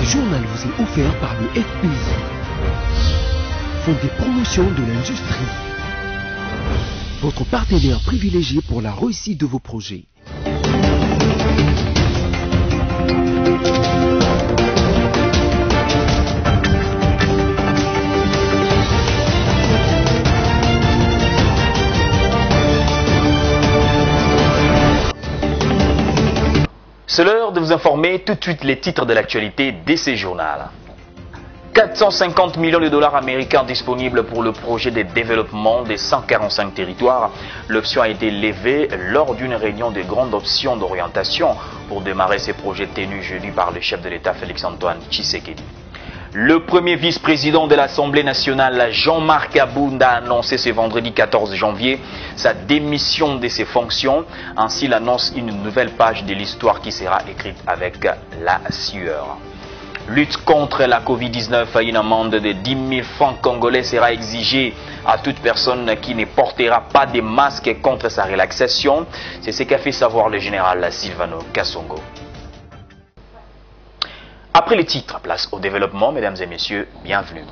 journal vous est offert par le FPI, Fonds des promotions de l'industrie, votre partenaire privilégié pour la réussite de vos projets. C'est l'heure de vous informer tout de suite les titres de l'actualité dès ces journaux. 450 millions de dollars américains disponibles pour le projet de développement des 145 territoires. L'option a été levée lors d'une réunion de grande option d'orientation pour démarrer ces projets tenus jeudi par le chef de l'État Félix-Antoine Tshisekedi. Le premier vice-président de l'Assemblée nationale, Jean-Marc Abounda, a annoncé ce vendredi 14 janvier sa démission de ses fonctions. Ainsi l'annonce une nouvelle page de l'histoire qui sera écrite avec la sueur. Lutte contre la Covid-19, une amende de 10 000 francs congolais sera exigée à toute personne qui ne portera pas de masque contre sa relaxation. C'est ce qu'a fait savoir le général Silvano Kasongo. Après les titres, place au développement, mesdames et messieurs, bienvenue.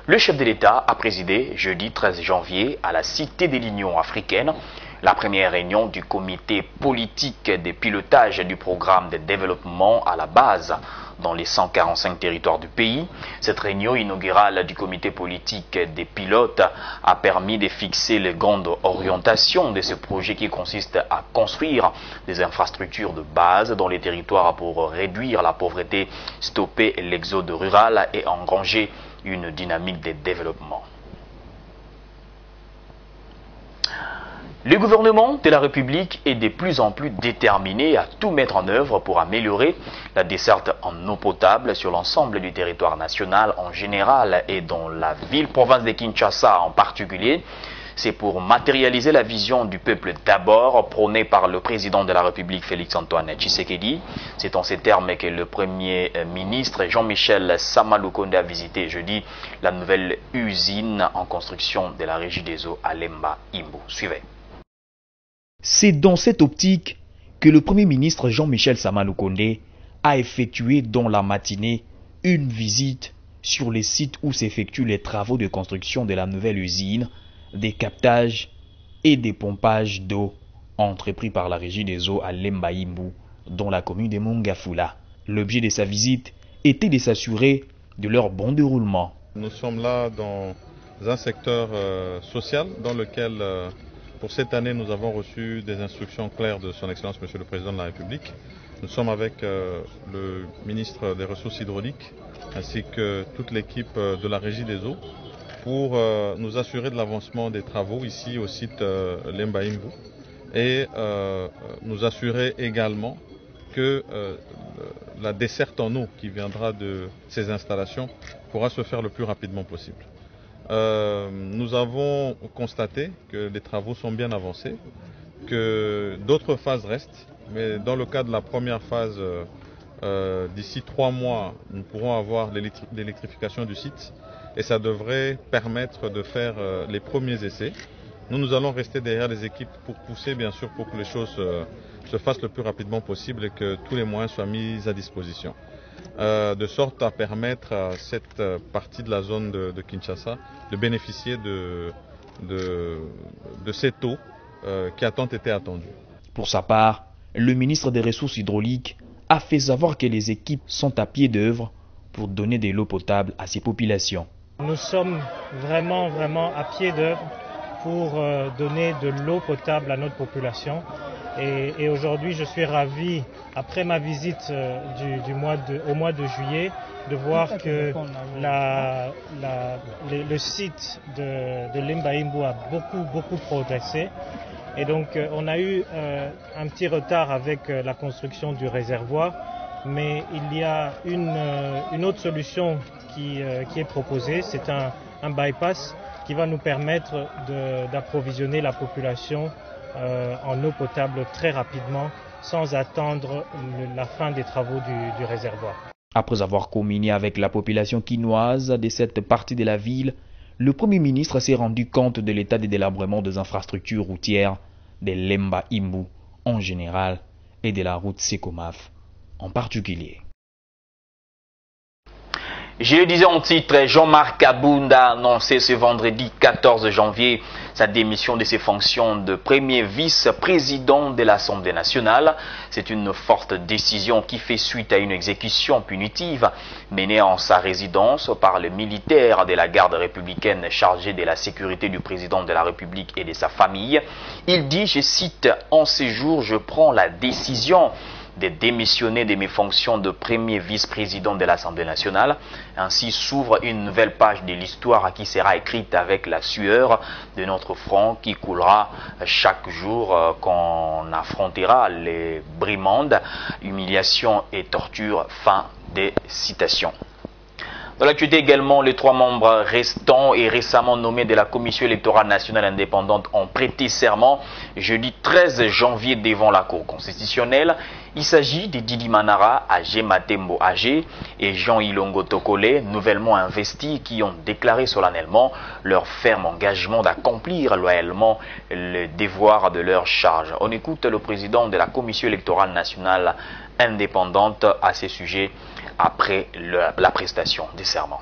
Le chef de l'État a présidé jeudi 13 janvier à la Cité de l'Union africaine la première réunion du comité politique de pilotage du programme de développement à la base dans les 145 territoires du pays. Cette réunion inaugurale du comité politique des pilotes a permis de fixer les grandes orientations de ce projet qui consiste à construire des infrastructures de base dans les territoires pour réduire la pauvreté, stopper l'exode rural et engranger une dynamique de développement. Le gouvernement de la République est de plus en plus déterminé à tout mettre en œuvre pour améliorer la desserte en eau potable sur l'ensemble du territoire national en général et dans la ville-province de Kinshasa en particulier. C'est pour matérialiser la vision du peuple d'abord prônée par le président de la République Félix-Antoine Tshisekedi. C'est en ces termes que le Premier ministre Jean-Michel Sama Lukonde a visité jeudi la nouvelle usine en construction de la Régie des eaux à Lemba Imbu. Suivez. C'est dans cette optique que le Premier ministre Jean-Michel Sama Lukonde a effectué dans la matinée une visite sur les sites où s'effectuent les travaux de construction de la nouvelle usine, des captages et des pompages d'eau entrepris par la Régie des eaux à Lemba Imbu, dans la commune de Mongafula. L'objet de sa visite était de s'assurer de leur bon déroulement. Nous sommes là dans un secteur social dans lequel pour cette année, nous avons reçu des instructions claires de son Excellence Monsieur le Président de la République. Nous sommes avec le ministre des Ressources hydrauliques ainsi que toute l'équipe de la Régie des eaux pour nous assurer de l'avancement des travaux ici au site Lemba Imbu et nous assurer également que la desserte en eau qui viendra de ces installations pourra se faire le plus rapidement possible. Nous avons constaté que les travaux sont bien avancés, que d'autres phases restent, mais dans le cas de la première phase, d'ici 3 mois, nous pourrons avoir l'électrification du site et ça devrait permettre de faire les premiers essais. Nous allons rester derrière les équipes pour pousser, bien sûr, pour que les choses se fassent le plus rapidement possible et que tous les moyens soient mis à disposition. De sorte à permettre à cette partie de la zone de Kinshasa de bénéficier de cette eau qui a tant été attendue. Pour sa part, le ministre des Ressources hydrauliques a fait savoir que les équipes sont à pied d'œuvre pour donner de l'eau potable à ces populations. Nous sommes vraiment à pied d'œuvre pour donner de l'eau potable à notre population. Et aujourd'hui, je suis ravi, après ma visite au mois de juillet, de voir que le site de Lemba Imbu a beaucoup progressé. Et donc, on a eu un petit retard avec la construction du réservoir, mais il y a une autre solution qui est proposée, c'est un bypass qui va nous permettre d'approvisionner la population en eau potable très rapidement sans attendre la fin des travaux du réservoir. Après avoir communié avec la population quinoise de cette partie de la ville, le Premier ministre s'est rendu compte de l'état de délabrement des infrastructures routières de Lemba Imbu en général et de la route Sekomaf en particulier. Je le disais en titre, Jean-Marc Abounda a annoncé ce vendredi 14 janvier sa démission de ses fonctions de premier vice-président de l'Assemblée nationale. C'est une forte décision qui fait suite à une exécution punitive menée en sa résidence par le militaire de la garde républicaine chargé de la sécurité du président de la République et de sa famille. Il dit, je cite, « En ces jours, je prends la décision de démissionner de mes fonctions de premier vice-président de l'Assemblée nationale. Ainsi s'ouvre une nouvelle page de l'histoire qui sera écrite avec la sueur de notre front qui coulera chaque jour qu'on affrontera les brimandes, humiliations et tortures. » Fin des citations. Dans l'actualité également, les 3 membres restants et récemment nommés de la Commission électorale nationale indépendante ont prêté serment jeudi 13 janvier devant la Cour constitutionnelle. Il s'agit de Didi Manara, Agé Matembo Agé et Jean Ilongo Tokole, nouvellement investis, qui ont déclaré solennellement leur ferme engagement d'accomplir loyalement le devoir de leur charge. On écoute le président de la Commission électorale nationale indépendante à ce sujet après la prestation des serments.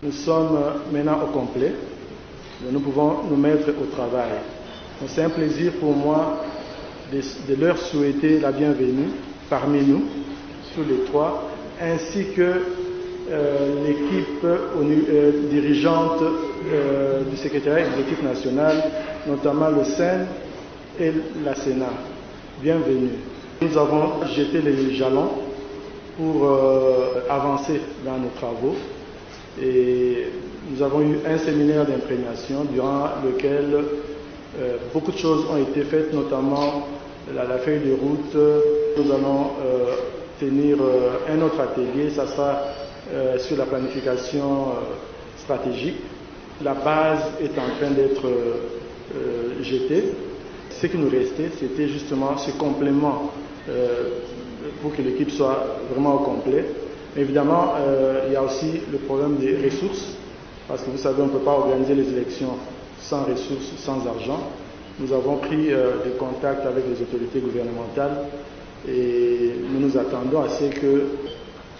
Nous sommes maintenant au complet. Nous pouvons nous mettre au travail. C'est un plaisir pour moi de leur souhaiter la bienvenue parmi nous, tous les 3, ainsi que l'équipe dirigeante du secrétariat exécutif national, notamment le SEN et la Sénat. Bienvenue. Nous avons jeté les jalons pour avancer dans nos travaux et nous avons eu un séminaire d'imprégnation durant lequel beaucoup de choses ont été faites, notamment la feuille de route. Nous allons tenir un autre atelier, ça sera sur la planification stratégique. La base est en train d'être jetée. Ce qui nous restait, c'était justement ce complément pour que l'équipe soit vraiment au complet. Évidemment, il y a aussi le problème des ressources, parce que vous savez, on ne peut pas organiser les élections sans ressources, sans argent. Nous avons pris des contacts avec les autorités gouvernementales et nous nous attendons à ce que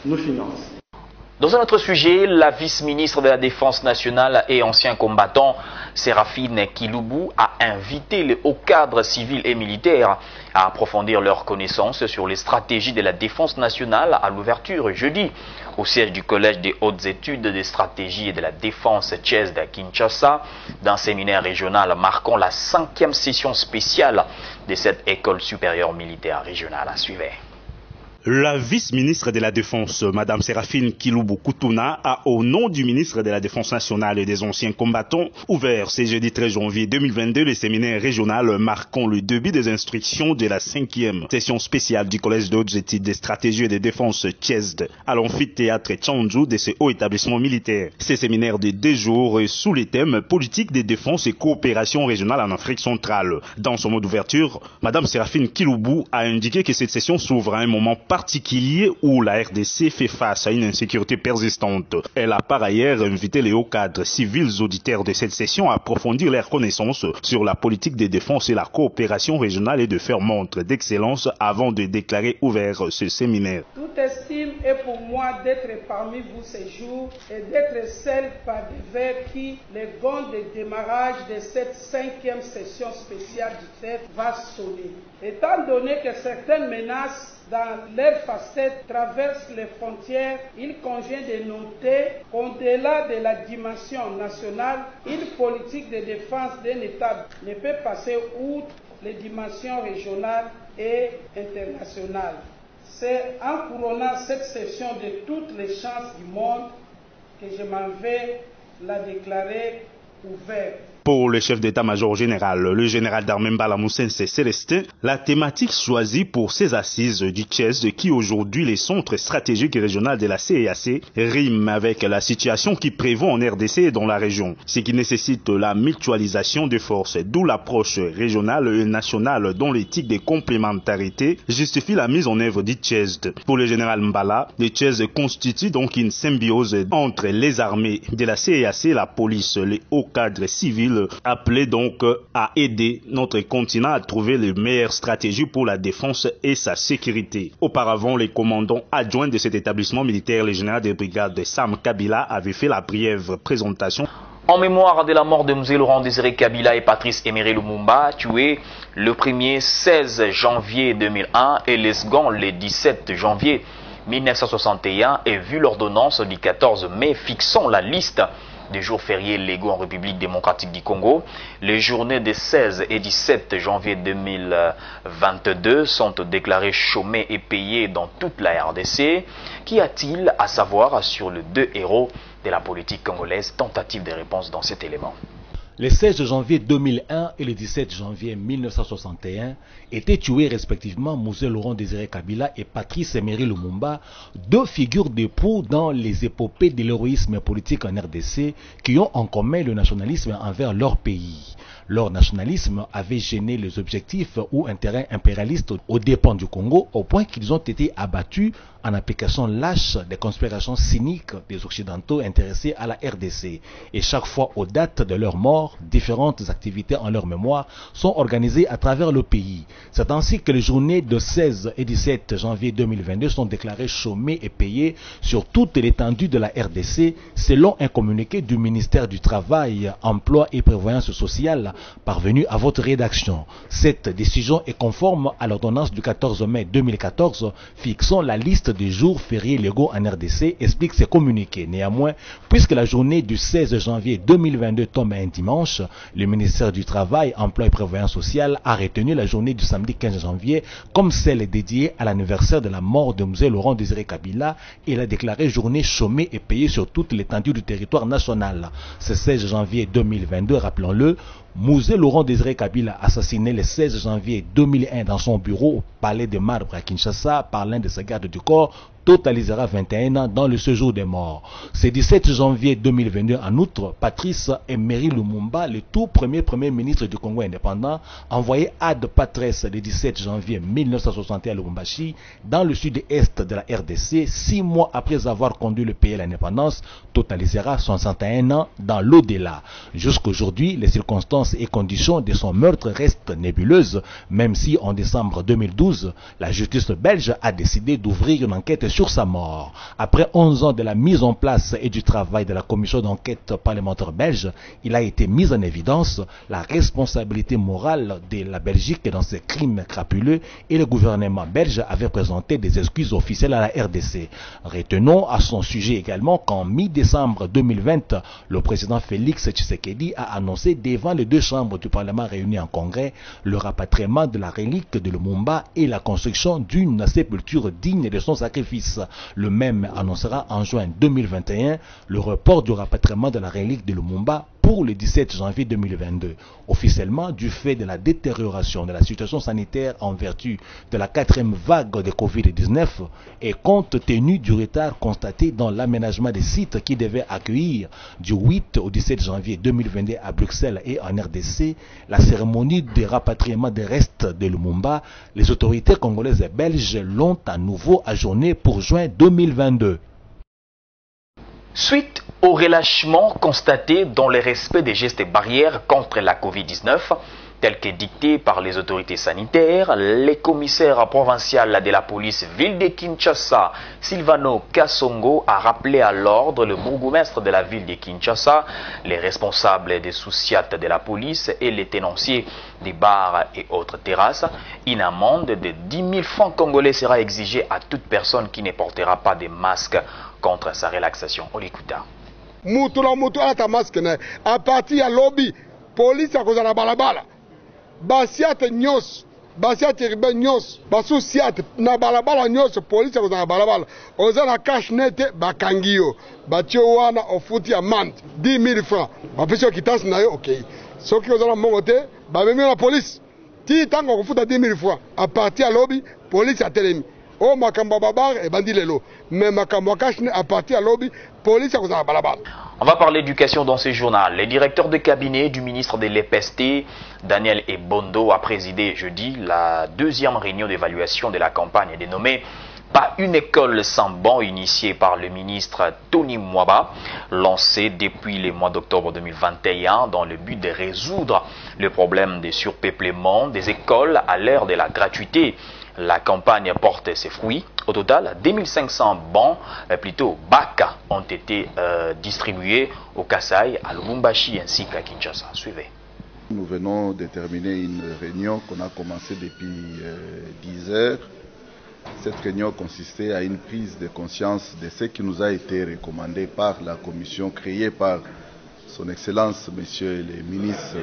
nous financent. Dans un autre sujet, la vice-ministre de la Défense nationale et ancien combattant, Séraphine Kiloubu, a invité les hauts cadres civils et militaires à approfondir leurs connaissances sur les stratégies de la défense nationale à l'ouverture jeudi au siège du Collège des hautes études des stratégies et de la défense CHESD à Kinshasa, d'un séminaire régional marquant la 5e session spéciale de cette école supérieure militaire régionale. À suivre. La vice-ministre de la Défense, Mme Séraphine Kiloubu Koutouna, a, au nom du ministre de la Défense nationale et des anciens combattants, ouvert ce jeudi 13 janvier 2022 le séminaire régional marquant le début des instructions de la 5e session spéciale du Collège de hautes études des stratégies et de défense CHESD à l'amphithéâtre Tchandjou de ce haut établissement militaire. Ce séminaire de 2 jours sous les thèmes politique de défense et coopération régionale en Afrique centrale. Dans son mot d'ouverture, Mme Séraphine Kiloubu a indiqué que cette session s'ouvre à un moment particulier où la RDC fait face à une insécurité persistante. Elle a par ailleurs invité les hauts cadres civils auditeurs de cette session à approfondir leurs connaissances sur la politique de défense et la coopération régionale et de faire montre d'excellence avant de déclarer ouvert ce séminaire. Toute estime est pour moi d'être parmi vous ces jours et d'être celle par devers qui les gants de démarrage de cette 5e session spéciale du TED va sonner. Étant donné que certaines menaces dans leurs facettes traversent les frontières, il convient de noter qu'au-delà de la dimension nationale, une politique de défense d'un État ne peut passer outre les dimensions régionales et internationales. C'est en couronnant cette session de toutes les chances du monde que je m'en vais la déclarer ouverte. Pour le chef d'état-major général, le général d'armée Mbala Moussense Célestin, la thématique choisie pour ces assises du CHESD, qui aujourd'hui les centres stratégiques et régionaux de la CEAC, rime avec la situation qui prévaut en RDC et dans la région, ce qui nécessite la mutualisation des forces, d'où l'approche régionale et nationale dont l'éthique de complémentarité justifie la mise en œuvre du CHESD. Pour le général Mbala, le CHESD constitue donc une symbiose entre les armées de la CEAC, la police, les hauts cadres civils a-t-il appelé donc à aider notre continent à trouver les meilleures stratégies pour la défense et sa sécurité. Auparavant, les commandants adjoints de cet établissement militaire, le général de brigade Sam Kabila, avait fait la brève présentation. En mémoire de la mort de Mzee Laurent Désiré Kabila et Patrice Emery Lumumba, tués le 1er 16 janvier 2001 et le second le 17 janvier 1961, et vu l'ordonnance du 14 mai fixant la liste des jours fériés légaux en République démocratique du Congo, les journées des 16 et 17 janvier 2022 sont déclarées chômées et payées dans toute la RDC. Qu'y a-t-il à savoir sur les deux héros de la politique congolaise? Tentative de réponse dans cet élément. Le 16 janvier 2001 et le 17 janvier 1961 étaient tués respectivement Mzee Laurent Désiré Kabila et Patrice Emery Lumumba, deux figures d'époux dans les épopées de l'héroïsme politique en RDC qui ont en commun le nationalisme envers leur pays. Leur nationalisme avait gêné les objectifs ou intérêts impérialistes aux dépens du Congo au point qu'ils ont été abattus en application lâche des conspirations cyniques des Occidentaux intéressés à la RDC. Et chaque fois aux dates de leur mort, différentes activités en leur mémoire sont organisées à travers le pays. C'est ainsi que les journées de 16 et 17 janvier 2022 sont déclarées chômées et payées sur toute l'étendue de la RDC selon un communiqué du ministère du Travail, Emploi et Prévoyance sociale parvenu à votre rédaction. Cette décision est conforme à l'ordonnance du 14 mai 2014 fixant la liste des jours fériés légaux en RDC, explique ces communiqués. Néanmoins, puisque la journée du 16 janvier 2022 tombe un dimanche, le ministère du Travail, Emploi et Prévoyance sociale a retenu la journée du samedi 15 janvier comme celle dédiée à l'anniversaire de la mort de Mzee Laurent Désiré Kabila et l'a déclarée journée chômée et payée sur toute l'étendue du territoire national. Ce 16 janvier 2022, rappelons-le, Mzee Laurent Désiré Kabila, assassiné le 16 janvier 2001 dans son bureau au Palais de Marbre à Kinshasa par l'un de ses gardes du corps, totalisera 21 ans dans le séjour des morts. Ce 17 janvier 2022, en outre, Patrice Emery Lumumba, le tout premier ministre du Congo indépendant, envoyé ad patres le 17 janvier 1961 à Lubumbashi, dans le sud-est de la RDC, 6 mois après avoir conduit le pays à l'indépendance, totalisera 61 ans dans l'au-delà. Jusqu'aujourd'hui, les circonstances et conditions de son meurtre restent nébuleuses, même si en décembre 2012, la justice belge a décidé d'ouvrir une enquête sur sa mort. Après 11 ans de la mise en place et du travail de la commission d'enquête parlementaire belge, il a été mis en évidence la responsabilité morale de la Belgique dans ces crimes crapuleux et le gouvernement belge avait présenté des excuses officielles à la RDC. Retenons à son sujet également qu'en mi-décembre 2020, le président Félix Tshisekedi a annoncé devant les deux chambres du Parlement réunies en congrès le rapatriement de la relique de Lumumba et la construction d'une sépulture digne de son sacrifice. Le même annoncera en juin 2021 le report du rapatriement de la relique de Lumumba pour le 17 janvier 2022. Officiellement, du fait de la détérioration de la situation sanitaire en vertu de la 4e vague de Covid-19 et compte tenu du retard constaté dans l'aménagement des sites qui devaient accueillir du 8 au 17 janvier 2022 à Bruxelles et en RDC la cérémonie de rapatriement des restes de Lumumba, les autorités congolaises et belges l'ont à nouveau ajourné pour juin 2022. Suite au relâchement constaté dans le respect des gestes et barrières contre la Covid-19, tel que dicté par les autorités sanitaires, le commissaire provincial de la police ville de Kinshasa, Silvano Kassongo, a rappelé à l'ordre le bourgmestre de la ville de Kinshasa, les responsables des sous-siates de la police et les tenanciers des bars et autres terrasses. Une amende de 10 000 francs congolais sera exigée à toute personne qui ne portera pas de masque contre sa relaxation. On l'écouta. À partir à lobby, police à cause de la balabala. Basiat nyos, basiat ribe nyos, basu siat na balabala nyos, police à cause de la balabala. Oza la cache nette bakangio, batio wana ofuti amande 10 000 francs. Bapesio kitas na yo ok. Soki oza la mongote, bamemi la police. Ti tango kufuta 10 000 francs. À partir à lobby, police à telemi. Oh makamba babar et bandi lelo. Mais makamba cache à partir à lobby, police à cause de la balabala. On va parler d'éducation dans ce journal. Le directeur de cabinet du ministre de l'EPST, Daniel Ebondo, a présidé jeudi la 2e réunion d'évaluation de la campagne dénommée Pas une école sans banc initiée par le ministre Tony Mwaba, lancée depuis le mois d'octobre 2021 dans le but de résoudre le problème des surpeuplements des écoles à l'ère de la gratuité. La campagne porte ses fruits. Au total, 2500 bancs, plutôt bacs, ont été distribués au Kasai, à Lubumbashi ainsi qu'à Kinshasa. Suivez. Nous venons de terminer une réunion qu'on a commencée depuis 10 heures. Cette réunion consistait à une prise de conscience de ce qui nous a été recommandé par la commission créée par son Excellence, Monsieur le ministre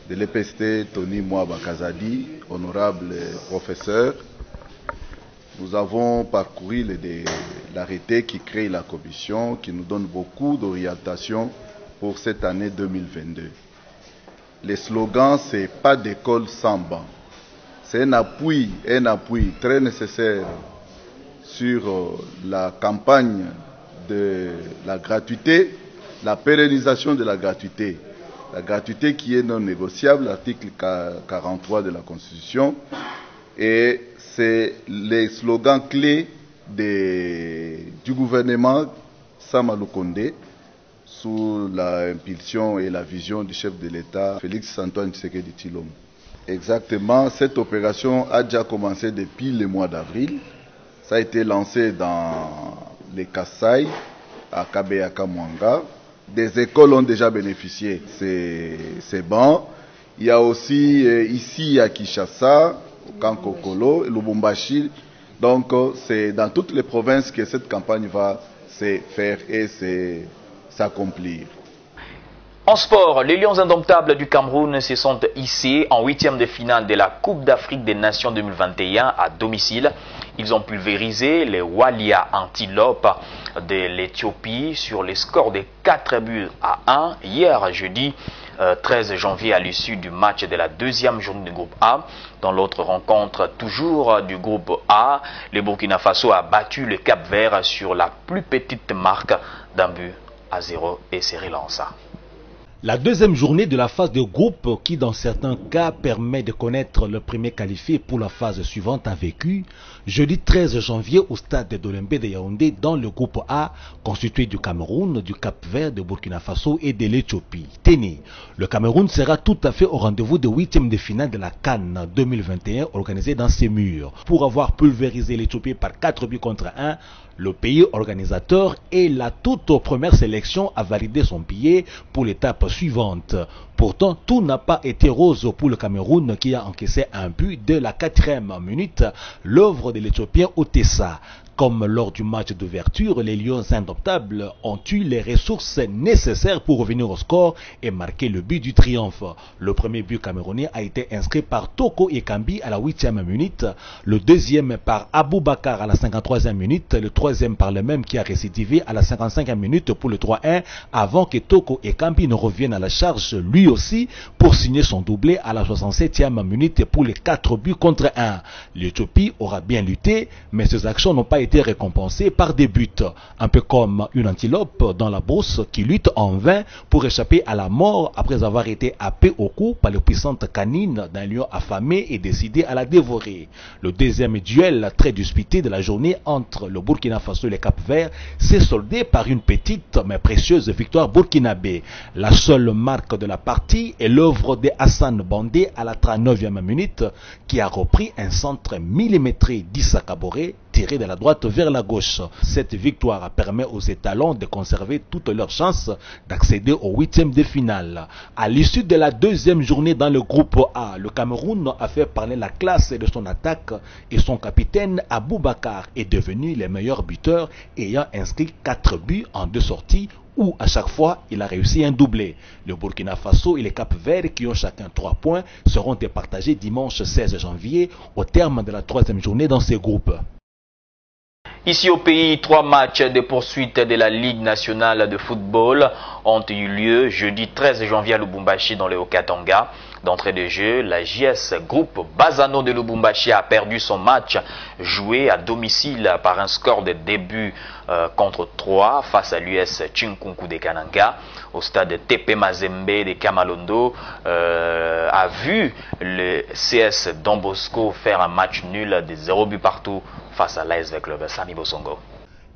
de l'EPST, Tony Mwaba Kazadi, honorable professeur. Nous avons parcouru l'arrêté qui crée la commission, qui nous donne beaucoup d'orientation pour cette année 2022. Le slogan, c'est « Pas d'école sans banc ». C'est un appui très nécessaire sur la campagne de la gratuité, la pérennisation de la gratuité. La gratuité qui est non négociable, l'article 43 de la Constitution. Et c'est les slogans clés du gouvernement Sama Lukonde, sous l'impulsion et la vision du chef de l'État, Félix Antoine Tshisekedi Tshilombo. Exactement, cette opération a déjà commencé depuis le mois d'avril. Ça a été lancé dans les Kasai, à Kabeyaka Mwanga. Des écoles ont déjà bénéficié de ces bancs. Il y a aussi ici à Kinshasa, au Kankokolo, Lubumbashi. Donc c'est dans toutes les provinces que cette campagne va se faire et s'accomplir. En sport, les Lions indomptables du Cameroun se sont hissés en huitième de finale de la Coupe d'Afrique des Nations 2021 à domicile. Ils ont pulvérisé les Walia Antilopes de l'Éthiopie sur les scores de 4-1 hier jeudi 13 janvier à l'issue du match de la deuxième journée du groupe A. Dans l'autre rencontre, toujours du groupe A, le Burkina Faso a battu le Cap-Vert sur la plus petite marque d'1-0 et s'est relancé. La deuxième journée de la phase de groupe qui dans certains cas permet de connaître le premier qualifié pour la phase suivante a vécu jeudi 13 janvier au stade de Dolembe de Yaoundé dans le groupe A constitué du Cameroun, du Cap-Vert, de Burkina Faso et de l'Éthiopie. Tenez, le Cameroun sera tout à fait au rendez-vous de huitième de finale de la CAN 2021 organisée dans ses murs. Pour avoir pulvérisé l'Éthiopie par 4-1, le pays organisateur et la toute première sélection a validé son billet pour l'étape suivante. Pourtant, tout n'a pas été rose pour le Cameroun qui a encaissé un but dès la 4e minute, l'œuvre de l'Éthiopien Otessa. Comme lors du match d'ouverture, les Lions indomptables ont eu les ressources nécessaires pour revenir au score et marquer le but du triomphe. Le premier but camerounais a été inscrit par Toko Ekambi à la 8e minute, le deuxième par Aboubakar à la 53e minute, le troisième par le même qui a récidivé à la 55e minute pour le 3-1 avant que Toko Ekambi ne revienne à la charge lui aussi pour signer son doublé à la 67e minute pour les 4-1. L'Éthiopie aura bien lutté, mais ses actions n'ont pas été récompensé par des buts, un peu comme une antilope dans la brousse qui lutte en vain pour échapper à la mort après avoir été happée au cou par les puissantes canines d'un lion affamé et décidé à la dévorer. Le deuxième duel très disputé de la journée entre le Burkina Faso et le Cap-Vert s'est soldé par une petite mais précieuse victoire burkinabé. La seule marque de la partie est l'œuvre de Hassan Bandé à la 39e minute qui a repris un centre millimétré d'Issa Kaboré tiré de la droite vers la gauche. Cette victoire permet aux étalons de conserver toutes leurs chances d'accéder au huitième de finale. À l'issue de la deuxième journée dans le groupe A, le Cameroun a fait parler la classe de son attaque et son capitaine Aboubakar est devenu le meilleur buteur ayant inscrit 4 buts en 2 sorties où à chaque fois il a réussi un doublé. Le Burkina Faso et les Cap-Vert qui ont chacun 3 points seront départagés dimanche 16 janvier au terme de la 3e journée dans ces groupes. Ici au pays, 3 matchs de poursuite de la Ligue nationale de football ont eu lieu jeudi 13 janvier à Lubumbashi dans le Haut-Katanga. D'entrée de jeu, la JS Groupe Bazano de Lubumbashi a perdu son match joué à domicile par un score de début contre 3 face à l'US Chinkunku de Kananga. Au stade TP Mazembe de Kamalondo a vu le CS Don Bosco faire un match nul de 0 but partout face à l'ASV Club Sami Bosongo.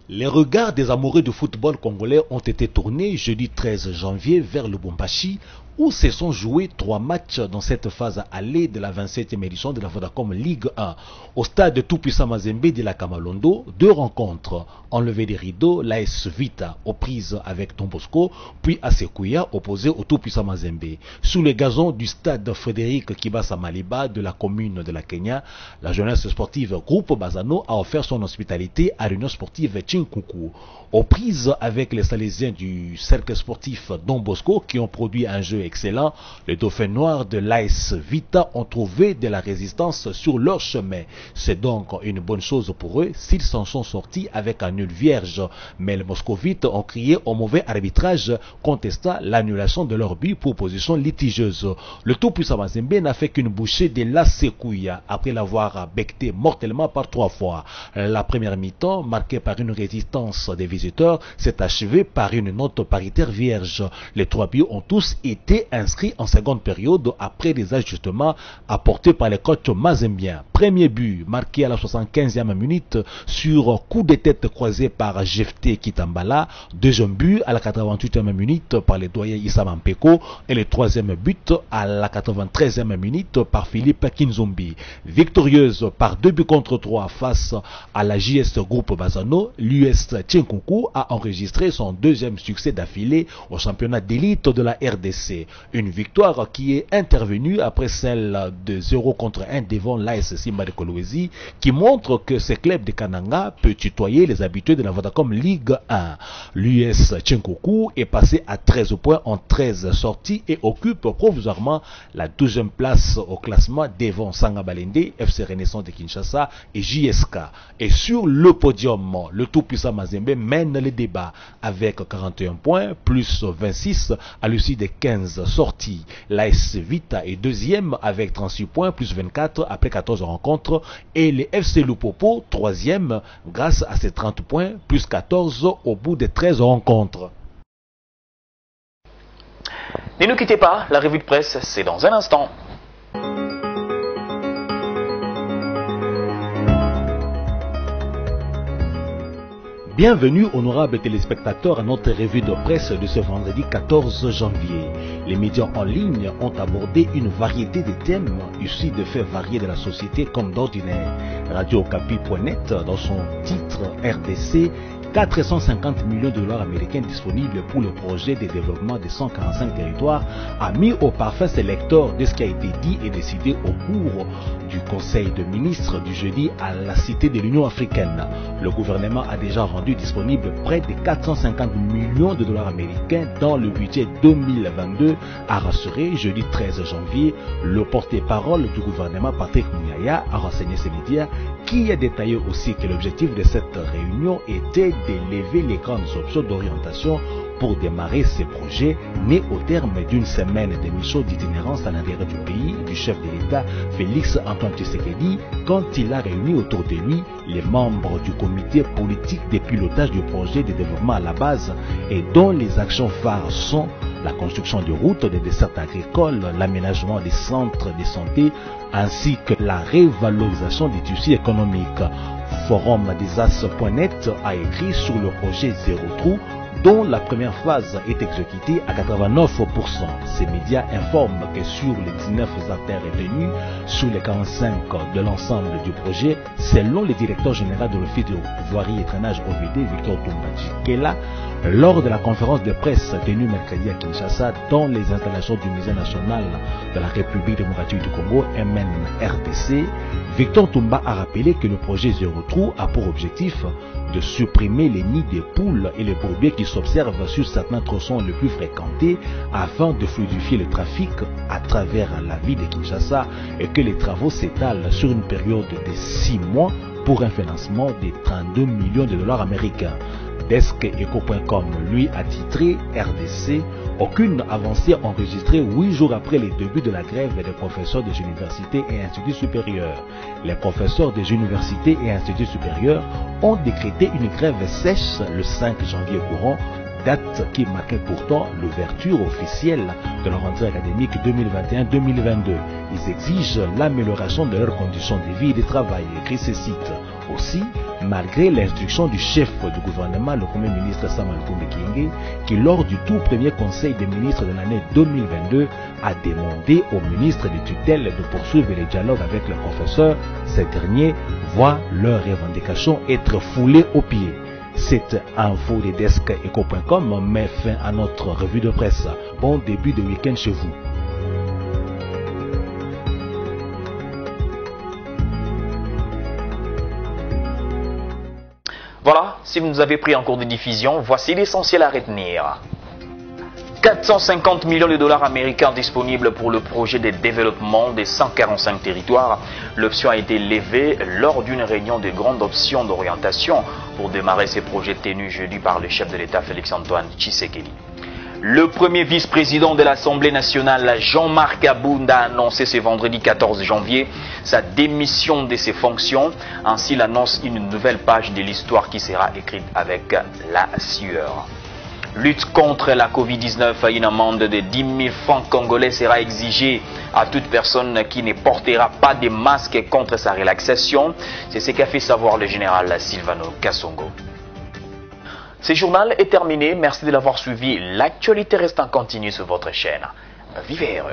Les regards des amoureux du football congolais ont été tournés jeudi 13 janvier vers Lubumbashi, où se sont joués 3 matchs dans cette phase allée de la 27e édition de la Vodacom Ligue 1. Au stade tout-puissant Mazembe de la Kamalondo, 2 rencontres. Enlevé des rideaux, l'AS Vita aux prises avec Don Bosco, puis Asekuya opposé au tout-puissant Mazembe. Sous les gazons du stade Frédéric Kibasa Maliba de la commune de la Kenya, la jeunesse sportive Groupe Bazano a offert son hospitalité à l'Union sportive Chinkunku. Aux prises avec les Salésiens du cercle sportif Don Bosco qui ont produit un jeu excellent, les dauphins noirs de l'AS Vita ont trouvé de la résistance sur leur chemin. C'est donc une bonne chose pour eux s'ils s'en sont sortis avec un nul vierge. Mais les moscovites ont crié au mauvais arbitrage, contestant l'annulation de leur but pour position litigieuse. Le tout-puissant Mazembe n'a fait qu'une bouchée de la Sekouya après l'avoir becté mortellement par 3 fois. La première mi-temps, marquée par une résistance des visiteurs, s'est achevée par une note paritaire vierge. Les 3 buts ont tous été inscrits en seconde période après des ajustements apportés par les coachs mazembiens. Premier but marqué à la 75e minute sur coup de tête croisé par Jefté Kitambala. Deuxième but à la 88e minute par les doyens Issa Mampeko. Et le troisième but à la 93e minute par Philippe Kinzombi. Victorieuse par 2 buts contre 3 face à la JS Groupe Bazano, l'US Chinkunku a enregistré son 2e succès d'affilée au championnat d'élite de la RDC. Une victoire qui est intervenue après celle de 0 contre 1 devant l'AS Simba de Kolwezi, qui montre que ce club de Kananga peut tutoyer les habitués de la Vodacom Ligue 1. L'US Chinkunku est passé à 13 points en 13 sorties et occupe provisoirement la 12e place au classement devant Sanga Balende, FC Renaissance de Kinshasa et JSK. Et sur le podium, le tout-puissant Mazembe mène les débats avec 41 points plus 26 à l'issue des 15 sorties. L'AS Vita est 2e avec 36 points plus 24 après 14 rencontres et le FC Lupopo 3e grâce à ses 30 points plus 14 au bout des 13 rencontres. Ne nous quittez pas, la revue de presse c'est dans un instant. Bienvenue, honorables téléspectateurs, à notre revue de presse de ce vendredi 14 janvier. Les médias en ligne ont abordé une variété de thèmes issus de faits variés de la société comme d'ordinaire. Radio-Okapi.net, dans son titre RDC, 450 millions de dollars américains disponibles pour le projet de développement de 145 territoires, a mis au parfait ses lecteurs de ce qui a été dit et décidé au cours du Conseil de ministres du jeudi à la Cité de l'Union africaine. Le gouvernement a déjà rendu disponible près de 450 millions de dollars américains dans le budget 2022, a rassuré jeudi 13 janvier le porte-parole du gouvernement Patrick Muyaya, a renseigné ces médias, qui a détaillé aussi que l'objectif de cette réunion était d'élever les grandes options d'orientation pour démarrer ces projets, nés au terme d'une semaine de mission d'itinérance à l'intérieur du pays du chef de l'État Félix Antoine Tshisekedi, quand il a réuni autour de lui les membres du comité politique de pilotage du projet de développement à la base et dont les actions phares sont la construction de routes, des dessertes agricoles, l'aménagement des centres de santé ainsi que la révalorisation des tissus économiques. Forum des As.net a écrit sur le projet Zéro Trou dont la première phase est exécutée à 89%. Ces médias informent que sur les 19 artères retenues, sur les 45 de l'ensemble du projet, selon le directeur général de l'Office de voirie et traînage OVD, Victor Toumbadji, lors de la conférence de presse tenue mercredi à Kinshasa dans les installations du Musée national de la République démocratique du Congo, MNRDC, Victor Toumba a rappelé que le projet Zéro Trou a pour objectif de supprimer les nids des poules et les bourbiers qui s'observent sur certains tronçons les plus fréquentés afin de fluidifier le trafic à travers la ville de Kinshasa et que les travaux s'étalent sur une période de 6 mois pour un financement de 32 millions de dollars américains. DeskEco.com lui a titré RDC, Aucune avancée enregistrée 8 jours après les débuts de la grève des professeurs des universités et instituts supérieurs. Les professeurs des universités et instituts supérieurs ont décrété une grève sèche le 5 janvier courant, date qui marquait pourtant l'ouverture officielle de la rentrée académique 2021-2022. Ils exigent l'amélioration de leurs conditions de vie et de travail, écrit ce site. Aussi, malgré l'instruction du chef du gouvernement, le Premier ministre Sama Lukonde Kyenge, qui lors du tout premier conseil des ministres de l'année 2022 a demandé au ministre de tutelle de poursuivre les dialogues avec les professeurs, ces derniers voient leurs revendications être foulées aux pieds. Cette info de desk.eco.com met fin à notre revue de presse. Bon début de week-end chez vous. Voilà, si vous nous avez pris en cours de diffusion, voici l'essentiel à retenir. 450 millions de dollars américains disponibles pour le projet de développement des 145 territoires. L'option a été levée lors d'une réunion de grande option d'orientation pour démarrer ces projets tenus jeudi par le chef de l'État Félix-Antoine Tshisekedi. Le premier vice-président de l'Assemblée nationale, Jean-Marc Abounda, a annoncé ce vendredi 14 janvier sa démission de ses fonctions. Ainsi l'annonce une nouvelle page de l'histoire qui sera écrite avec la sueur. Lutte contre la Covid-19, une amende de 10 000 francs congolais sera exigée à toute personne qui ne portera pas de masque contre sa relaxation. C'est ce qu'a fait savoir le général Silvano Kasongo. Ce journal est terminé. Merci de l'avoir suivi. L'actualité reste en continu sur votre chaîne. Vivez heureux.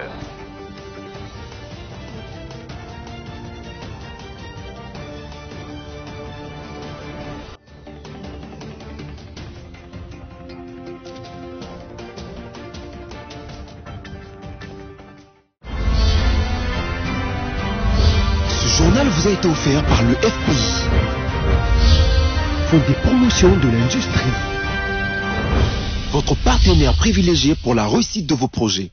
Ce journal vous a été offert par le FPI, Fonds des promotions de l'industrie, votre partenaire privilégié pour la réussite de vos projets.